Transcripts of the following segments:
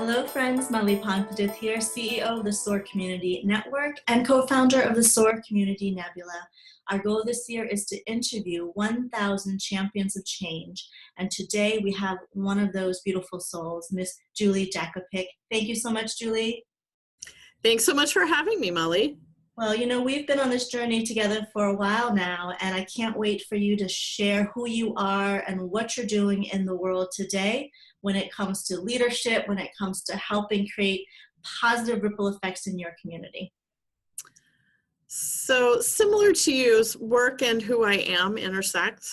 Hello friends, Mali Panpadith here, CEO of the SOAR Community Network and co-founder of the SOAR Community Nebula. Our goal this year is to interview 1,000 champions of change, and today we have one of those beautiful souls, Miss Julie Jakopic. Thank you so much, Julie. Thanks so much for having me, Molly. Well, you know, we've been on this journey together for a while now, and I can't wait for you to share who you are and what you're doing in the world today when it comes to leadership, when it comes to helping create positive ripple effects in your community. So similar to you, work and who I am intersect.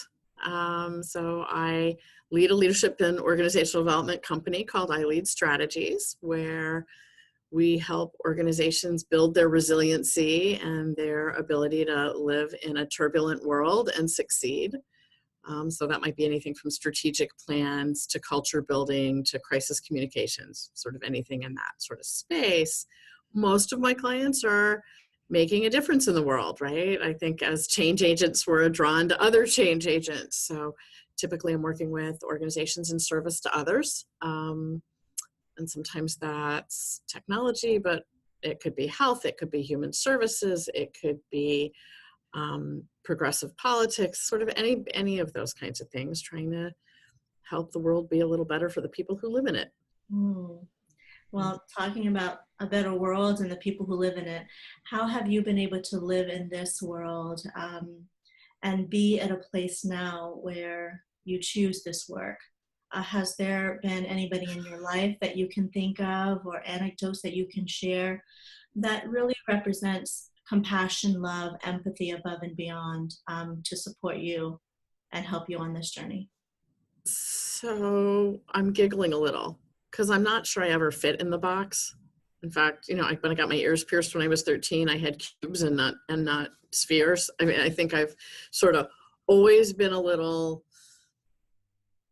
So I lead a leadership and organizational development company called I Lead Strategies, where we help organizations build their resiliency and their ability to live in a turbulent world and succeed. So that might be anything from strategic plans to culture building to crisis communications, sort of anything in that sort of space. Most of my clients are making a difference in the world, right? I think as change agents, we're drawn to other change agents. So typically I'm working with organizations in service to others. And sometimes that's technology, but it could be health, it could be human services, it could be progressive politics, sort of any of those kinds of things, trying to help the world be a little better for the people who live in it. Well, talking about a better world and the people who live in it, how have you been able to live in this world and be at a place now where you choose this work? Has there been anybody in your life that you can think of or anecdotes that you can share that really represents compassion, love, empathy above and beyond to support you and help you on this journey? So I'm giggling a little because I'm not sure I ever fit in the box. In fact, you know, when I got my ears pierced when I was 13, I had cubes and not spheres. I mean, I think I've sort of always been a little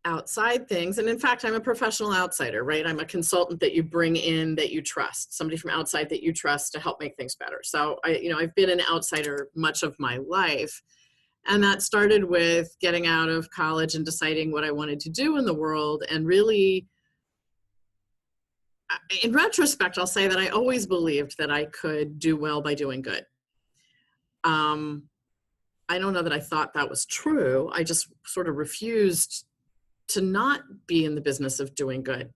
outside things. And in fact, I'm a professional outsider, right? I'm a consultant that you bring in that you trust, somebody from outside that you trust to help make things better. So I've been an outsider much of my life. And that started with getting out of college and deciding what I wanted to do in the world. And really, in retrospect, I'll say that I always believed that I could do well by doing good. I don't know that I thought that was true. I just sort of refused to not be in the business of doing good.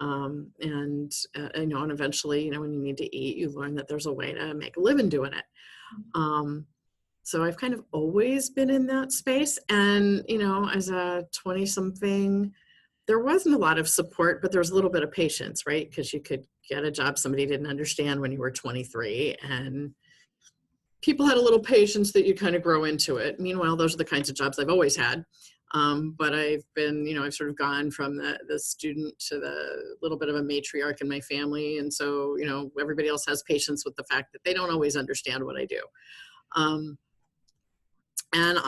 And eventually, when you need to eat, you learn that there's a way to make a living doing it. So I've kind of always been in that space. And, as a 20-something, there wasn't a lot of support, but there was a little bit of patience, right? Because you could get a job somebody didn't understand when you were 23, and people had a little patience that you kind of grow into it. Meanwhile, those are the kinds of jobs I've always had. But I've been, I've sort of gone from the student to the little bit of a matriarch in my family. And so, everybody else has patience with the fact that they don't always understand what I do. And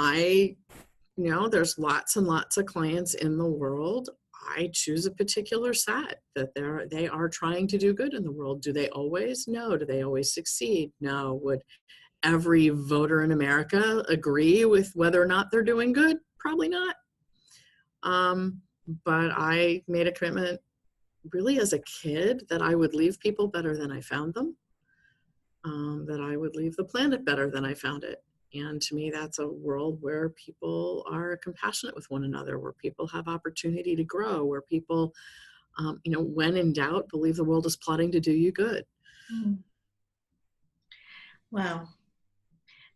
there's lots and lots of clients in the world. I choose a particular set that they are trying to do good in the world. Do they always? No. Do they always succeed? No. Would every voter in America agree with whether or not they're doing good? Probably not. But I made a commitment really as a kid that I would leave people better than I found them, that I would leave the planet better than I found it. And to me, that's a world where people are compassionate with one another, where people have opportunity to grow, where people, when in doubt, believe the world is plotting to do you good. Wow.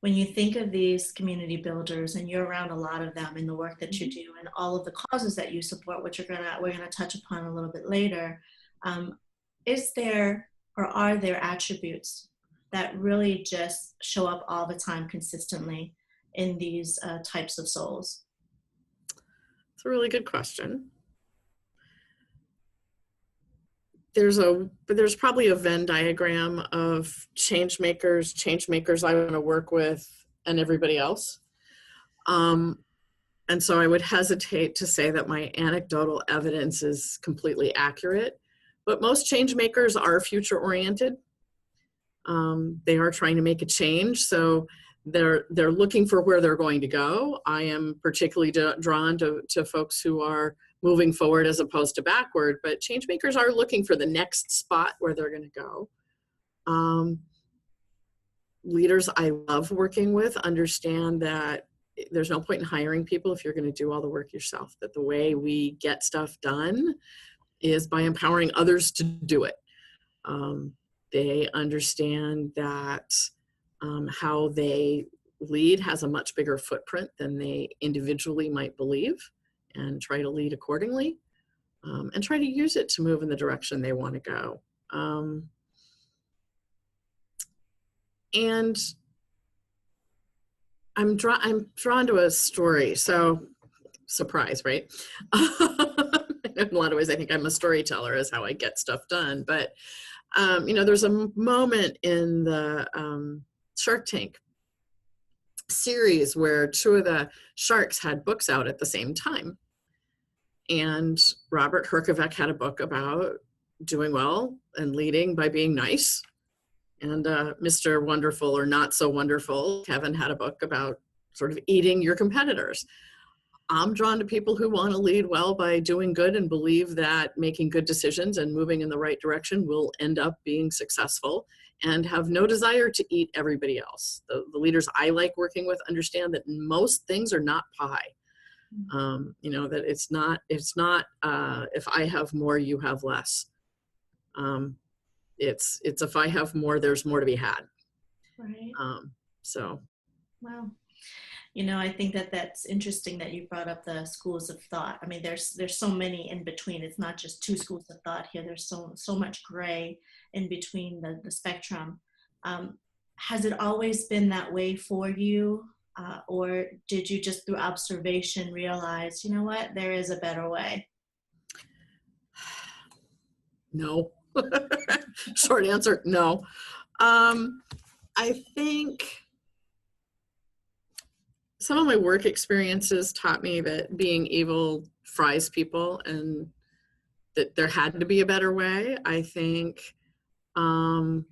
When you think of these community builders, and you're around a lot of them in the work that you do and all of the causes that you support, which we're gonna touch upon a little bit later, is there or are there attributes that really just show up all the time consistently in these types of souls? It's a really good question. There's probably a Venn diagram of change makers I want to work with, and everybody else. And so I would hesitate to say that my anecdotal evidence is completely accurate, but most change makers are future oriented. They are trying to make a change. So they're looking for where they're going to go. I am particularly drawn to folks who are moving forward as opposed to backward, but change makers are looking for the next spot where they're going to go. Leaders I love working with understand that there's no point in hiring people if you're going to do all the work yourself, that the way we get stuff done is by empowering others to do it. They understand that how they lead has a much bigger footprint than they individually might believe, and try to lead accordingly, and try to use it to move in the direction they want to go. And I'm drawn to a story. So, surprise, right? In a lot of ways, I think I'm a storyteller, is how I get stuff done. But there's a moment in the Shark Tank series where two of the sharks had books out at the same time. And Robert Herjavec had a book about doing well and leading by being nice. And Mr. Wonderful or Not So Wonderful, Kevin, had a book about sort of eating your competitors. I'm drawn to people who want to lead well by doing good and believe that making good decisions and moving in the right direction will end up being successful, and have no desire to eat everybody else. The leaders I like working with understand that most things are not pie. That it's not if I have more, you have less. It's if I have more, there's more to be had. Right. So. Wow. I think that's interesting that you brought up the schools of thought. I mean, there's so many in between. It's not just two schools of thought here. There's so much gray in between the spectrum. Has it always been that way for you? Or did you just through observation realize, you know what, there is a better way? No. Short answer, no. I think some of my work experiences taught me that being evil fries people and that there had to be a better way. I think when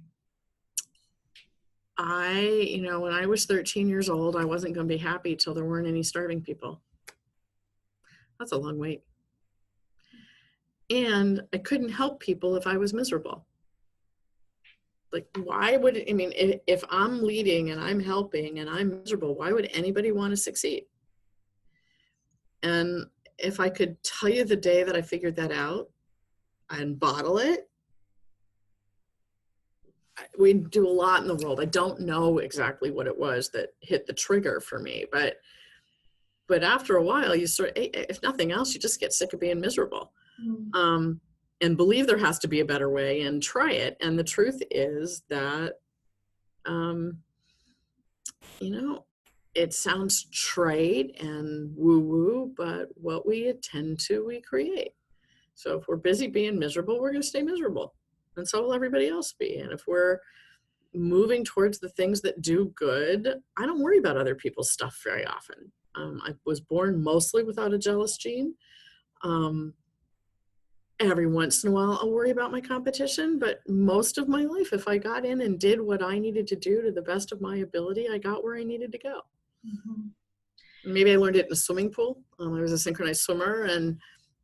I was 13 years old, I wasn't going to be happy till there weren't any starving people. That's a long wait. And I couldn't help people if I was miserable. Like, why would it, if I'm leading and I'm helping and I'm miserable, why would anybody want to succeed? And if I could tell you the day that I figured that out and bottle it, we do a lot in the world. I don't know exactly what it was that hit the trigger for me, but after a while, you if nothing else, you just get sick of being miserable. Mm-hmm. And believe there has to be a better way and try it. And the truth is that, it sounds trite and woo-woo, but what we attend to, we create. So if we're busy being miserable, we're going to stay miserable. And so will everybody else be. And if we're moving towards the things that do good, I don't worry about other people's stuff very often. I was born mostly without a jealous gene. Every once in a while, I'll worry about my competition, but most of my life, if I got in and did what I needed to do to the best of my ability, I got where I needed to go. Mm-hmm. Maybe I learned it in a swimming pool. I was a synchronized swimmer, and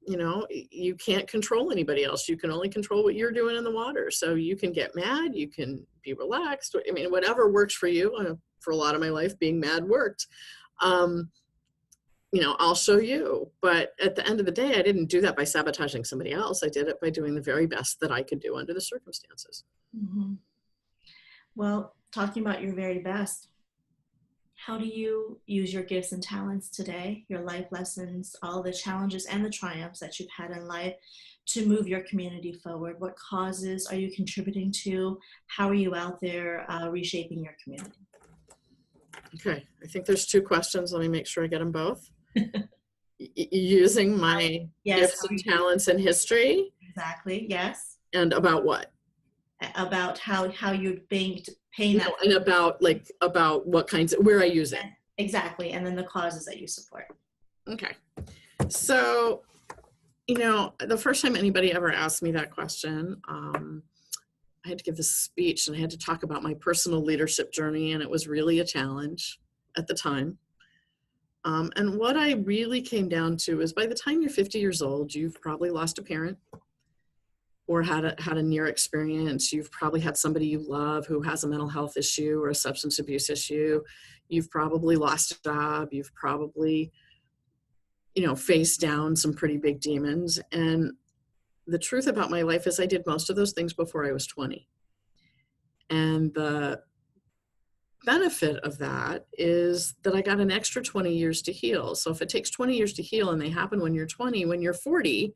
you can't control anybody else. You can only control what you're doing in the water. So you can get mad, you can be relaxed. Whatever works for you. For a lot of my life, being mad worked. I'll show you. But at the end of the day, I didn't do that by sabotaging somebody else. I did it by doing the very best that I could do under the circumstances. Mm-hmm. Well, talking about your very best, how do you use your gifts and talents today, your life lessons, all the challenges and the triumphs that you've had in life to move your community forward? What causes are you contributing to? How are you out there reshaping your community? Okay, I think there's two questions. Let me make sure I get them both. Using my gifts and talents and history. Exactly, yes. And about what? About how you'd paint that. And about what kinds of, where I use it. Exactly, and then the causes that you support. Okay. So, the first time anybody ever asked me that question, I had to give this speech and I had to talk about my personal leadership journey, and it was really a challenge at the time. And what I really came down to is by the time you're 50 years old, you've probably lost a parent or had a near experience. You've probably had somebody you love who has a mental health issue or a substance abuse issue. You've probably lost a job. You've probably, faced down some pretty big demons. And the truth about my life is I did most of those things before I was 20. And the benefit of that is that I got an extra 20 years to heal. So if it takes 20 years to heal and they happen when you're 20, when you're 40,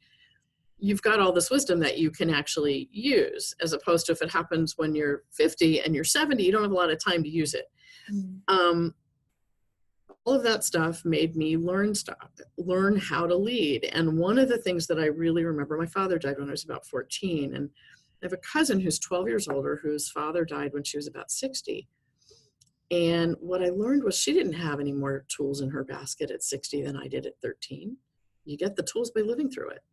you've got all this wisdom that you can actually use, as opposed to if it happens when you're 50 and you're 70, you don't have a lot of time to use it. All of that stuff made me learn how to lead. And one of the things that I really remember, my father died when I was about 14, and I have a cousin who's 12 years older whose father died when she was about 60. And what I learned was she didn't have any more tools in her basket at 60 than I did at 13. You get the tools by living through it.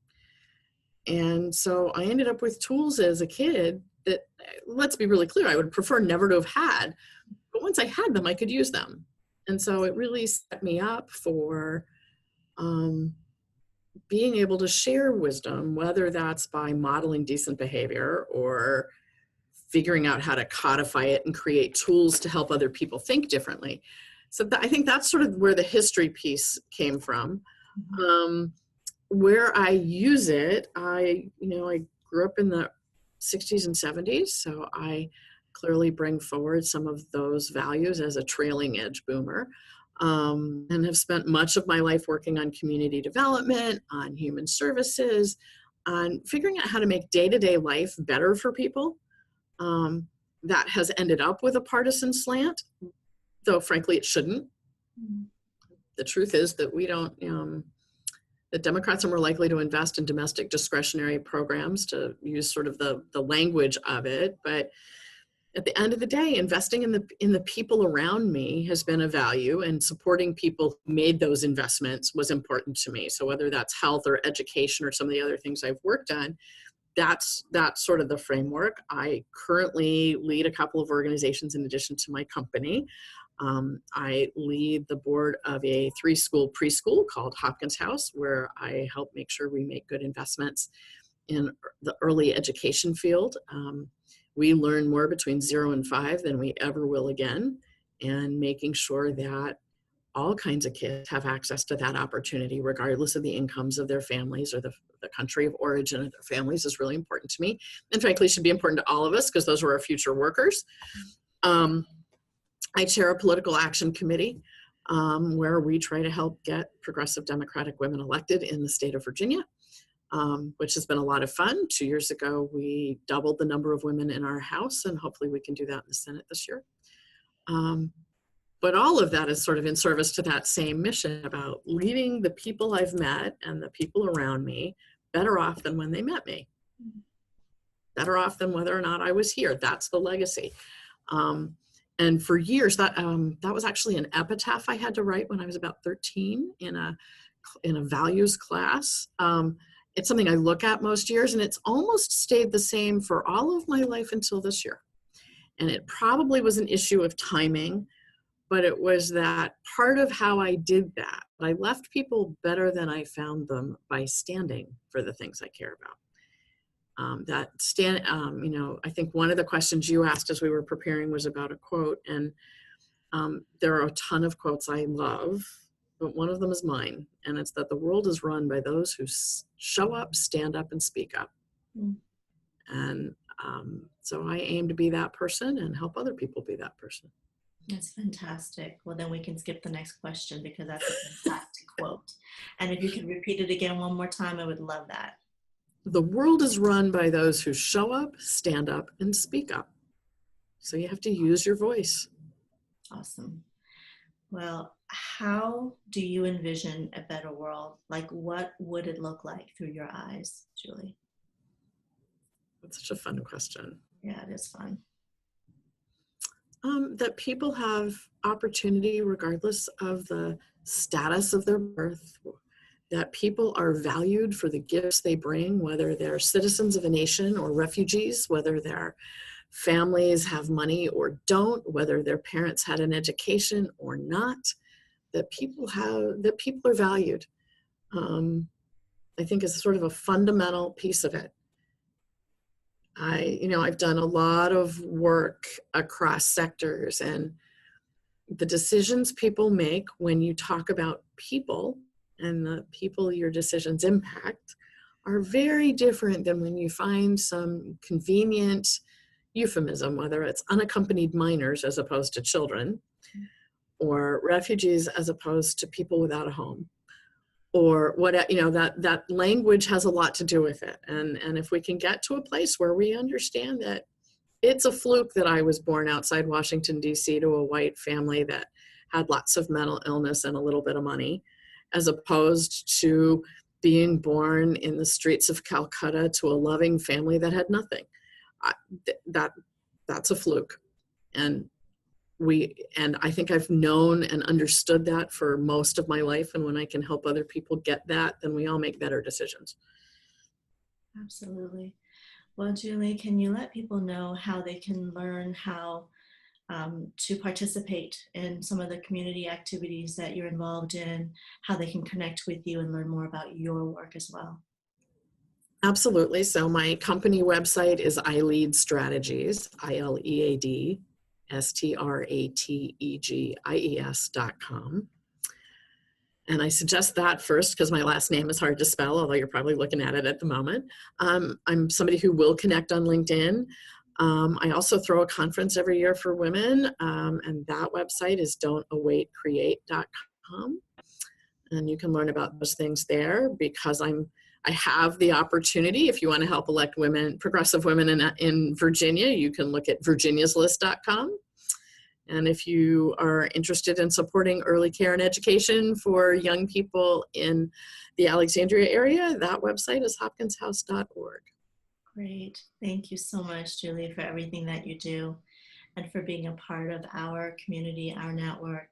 And so I ended up with tools as a kid that, let's be really clear, I would prefer never to have had. But once I had them, I could use them. And so it really set me up for being able to share wisdom, whether that's by modeling decent behavior or figuring out how to codify it and create tools to help other people think differently. So I think that's sort of where the history piece came from. Where I use it, I grew up in the 60s and 70s, so I clearly bring forward some of those values as a trailing edge boomer, and have spent much of my life working on community development, on human services, on figuring out how to make day-to-day life better for people. That has ended up with a partisan slant, though frankly it shouldn't. The truth is that we don't, the Democrats are more likely to invest in domestic discretionary programs, to use sort of the language of it. But at the end of the day, investing in the people around me has been a value, and supporting people who made those investments was important to me. So whether that's health or education or some of the other things I've worked on, that's sort of the framework. I currently lead a couple of organizations in addition to my company. I lead the board of a 3-school preschool called Hopkins House, where I help make sure we make good investments in the early education field. We learn more between 0 and 5 than we ever will again, and making sure that all kinds of kids have access to that opportunity, regardless of the incomes of their families or the country of origin of their families, is really important to me. And frankly, should be important to all of us, because those are our future workers. I chair a political action committee where we try to help get progressive Democratic women elected in the state of Virginia, which has been a lot of fun. 2 years ago, we doubled the number of women in our House, and hopefully we can do that in the Senate this year. But all of that is sort of in service to that same mission about leaving the people I've met and the people around me better off than when they met me. Better off than whether or not I was here. That's the legacy. And for years, that was actually an epitaph I had to write when I was about 13 in a values class. It's something I look at most years, and it's almost stayed the same for all of my life until this year. And it probably was an issue of timing, but it was that part of how I did that. I left people better than I found them by standing for the things I care about. I think one of the questions you asked as we were preparing was about a quote, and there are a ton of quotes I love, but one of them is mine, and it's that the world is run by those who show up, stand up, and speak up. And so I aim to be that person and help other people be that person. That's fantastic. Well, then we can skip the next question, because that's a fantastic quote. And if you could repeat it again one more time, I would love that. The world is run by those who show up, stand up, and speak up. So you have to use your voice. Awesome. Well, how do you envision a better world? Like, what would it look like through your eyes, Julie? That's such a fun question. Yeah, it is fun. That people have opportunity regardless of the status of their birth, that people are valued for the gifts they bring, whether they're citizens of a nation or refugees, whether their families have money or don't, whether their parents had an education or not, that people are valued. I think is sort of a fundamental piece of it. I've done a lot of work across sectors, and the decisions people make when you talk about people and the people your decisions impact are very different than when you find some convenient euphemism, whether it's unaccompanied minors as opposed to children, or refugees as opposed to people without a home, or what, that language has a lot to do with it. And if we can get to a place where we understand that it's a fluke that I was born outside Washington, D.C. to a white family that had lots of mental illness and a little bit of money, as opposed to being born in the streets of Calcutta to a loving family that had nothing. That's a fluke. And I think I've known and understood that for most of my life. And when I can help other people get that, then we all make better decisions. Absolutely. Well, Julie, can you let people know how they can learn how to participate in some of the community activities that you're involved in, how they can connect with you and learn more about your work as well? Absolutely. So my company website is iLead Strategies, ILEAD, STRATEGIES.com. And I suggest that first because my last name is hard to spell, although you're probably looking at it at the moment. I'm somebody who will connect on LinkedIn. I also throw a conference every year for women, and that website is don'tawaitcreate.com. And you can learn about those things there, because I have the opportunity. If you want to help elect women, progressive women in Virginia, you can look at virginiaslist.com. And if you are interested in supporting early care and education for young people in the Alexandria area, that website is hopkinshouse.org. Great. Thank you so much, Julie, for everything that you do and for being a part of our community, our network.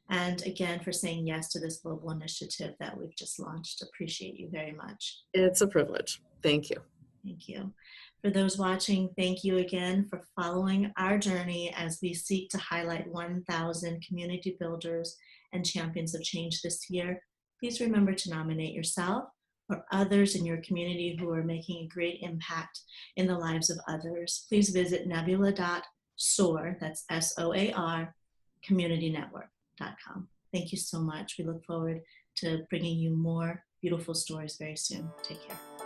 And again, for saying yes to this global initiative that we've just launched. Appreciate you very much. It's a privilege. Thank you. Thank you. For those watching, thank you again for following our journey as we seek to highlight 1,000 community builders and champions of change this year. Please remember to nominate yourself or others in your community who are making a great impact in the lives of others. Please visit nebula.soar, that's SOAR, communitynetwork.com. Thank you so much. We look forward to bringing you more beautiful stories very soon. Take care.